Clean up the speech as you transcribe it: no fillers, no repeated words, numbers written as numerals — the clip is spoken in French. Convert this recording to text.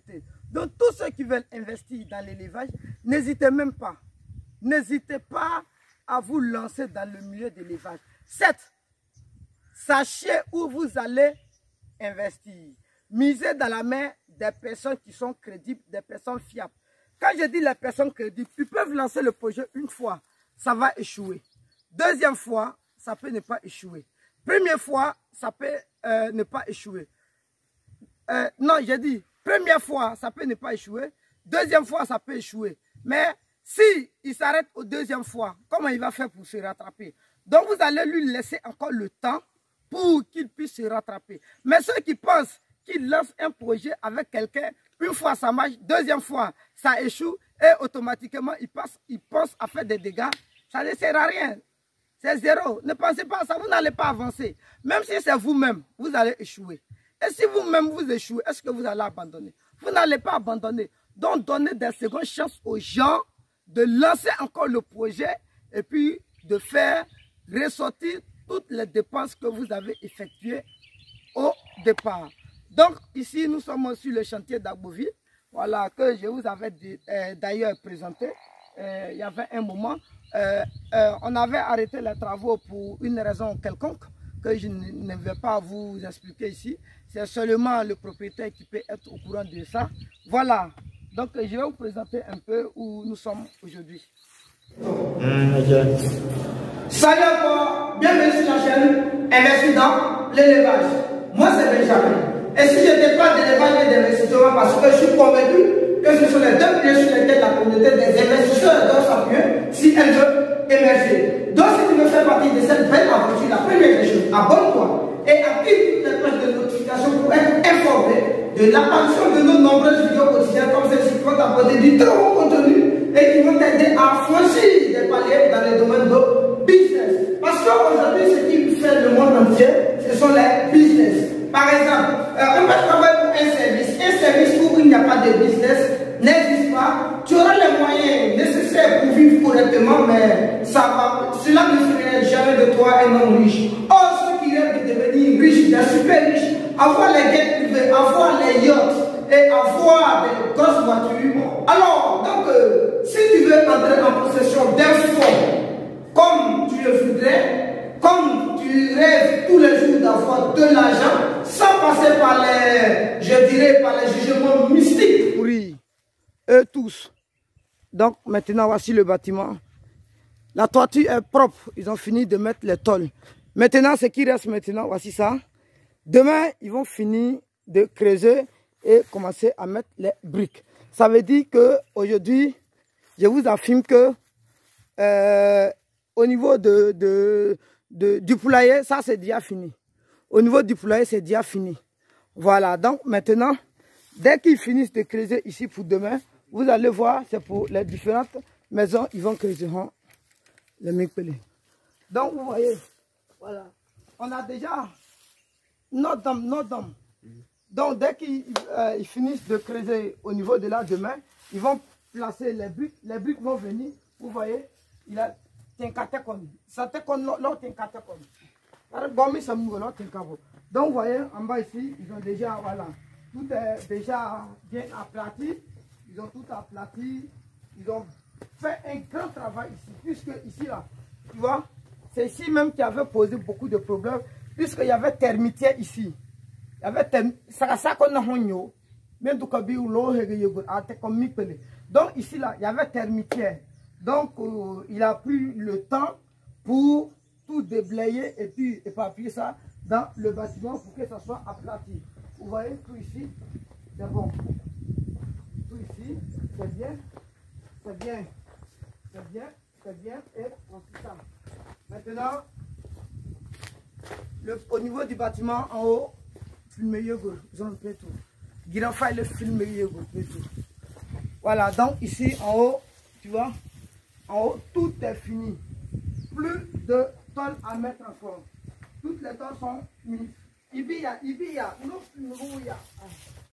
profiter. Donc tous ceux qui veulent investir dans l'élevage, n'hésitez même pas. N'hésitez pas à vous lancer dans le milieu de l'élevage. Certes, sachez où vous allez investir. Misez dans la main des personnes qui sont crédibles, des personnes fiables. Quand je dis les personnes crédibles, ils peuvent lancer le projet une fois, ça va échouer. Deuxième fois, ça peut ne pas échouer. Première fois, ça peut ne pas échouer. Non, j'ai dit, première fois, ça peut ne pas échouer. Deuxième fois, ça peut échouer. Mais si il s'arrête au deuxième fois, comment il va faire pour se rattraper? Donc, vous allez lui laisser encore le temps pour qu'il puisse se rattraper. Mais ceux qui pensent qu'ils lancent un projet avec quelqu'un, une fois ça marche, deuxième fois ça échoue et automatiquement ils pensent à faire des dégâts, ça ne sert à rien. C'est zéro. Ne pensez pas à ça, vous n'allez pas avancer. Même si c'est vous-même, vous allez échouer. Et si vous-même vous échouez, est-ce que vous allez abandonner? Vous n'allez pas abandonner. Donc donnez des secondes chances aux gens de lancer encore le projet et puis de faire ressortir toutes les dépenses que vous avez effectuées au départ. Donc ici nous sommes sur le chantier d'Agboville, voilà, que je vous avais d'ailleurs présenté. Il y avait un moment, on avait arrêté les travaux pour une raison quelconque que je ne vais pas vous expliquer ici. C'est seulement le propriétaire qui peut être au courant de ça. Voilà, donc je vais vous présenter un peu où nous sommes aujourd'hui. Salut encore, bienvenue sur la chaîne Investir dans l'élevage. Moi c'est Benjamin. Et si je ne parle d'élevage et d'investissement, parce que je suis convaincu que ce sont les deux piliers sur lesquels la communauté des investisseurs doit s'appuyer si elle veut émerger. Donc si tu veux faire partie de cette belle aventure, la première des choses, abonne-toi et active toutes les cloches de notification pour être informé de l'apparition de nos nombreuses vidéos quotidiennes comme celle-ci qui vont t'apporter du très bon contenu et qui vont t'aider à franchir des paliers dans les domaines de business. Parce qu'aujourd'hui, ce qui fait le monde entier, ce sont les business. Par exemple, on va travailler pour un service où il n'y a pas de business, n'existe pas. Tu auras les moyens nécessaires pour vivre correctement, mais cela ne ferait jamais de toi un homme riche. Or, ceux qui rêvent de devenir riches, des super riches, avoir les gains privés, avoir les yachts et avoir des grosses voitures. Alors, donc, si tu veux entrer en possession d'un fonds comme tu le voudrais, comme tu rêves tous les jours d'avoir de l'argent, sans passer par les, je dirais, par les jugements mystiques. Oui, eux tous. Donc maintenant, voici le bâtiment. La toiture est propre. Ils ont fini de mettre les tôles. Maintenant, ce qui reste maintenant, voici ça. Demain, ils vont finir de creuser et commencer à mettre les briques. Ça veut dire qu'aujourd'hui, je vous affirme que au niveau du poulailler, ça c'est déjà fini. Au niveau du poulailler, c'est déjà fini. Voilà, donc maintenant, dès qu'ils finissent de creuser ici pour demain, vous allez voir, c'est pour les différentes maisons, ils vont creuser les mépelés. Donc vous voyez, voilà, on a déjà nos dames. Donc dès qu'ils finissent de creuser au niveau de là demain, ils vont placer les briques vont venir, vous voyez, il a donc vous voyez en bas ici, ils ont déjà, voilà, tout est déjà bien aplati, ils ont tout aplati, ils ont fait un grand travail ici, puisque ici là, tu vois, c'est ici même qui avait posé beaucoup de problèmes, puisqu'il y avait termitière ici, il y avait donc ici là, il y avait termitière. Donc, il a pris le temps pour tout déblayer et puis éparpiller ça dans le bâtiment pour que ça soit aplati. Vous voyez, tout ici, c'est bon. Tout ici, c'est bien, c'est bien, c'est bien, c'est bien, et ensuite ça. Maintenant, au niveau du bâtiment en haut, filmer ils ont fait tout. Guirafa, le filmer tout. Voilà, donc ici en haut, tu vois. En haut, tout est fini. Plus de tôles à mettre encore. Toutes les tôles sont mises. Ibia,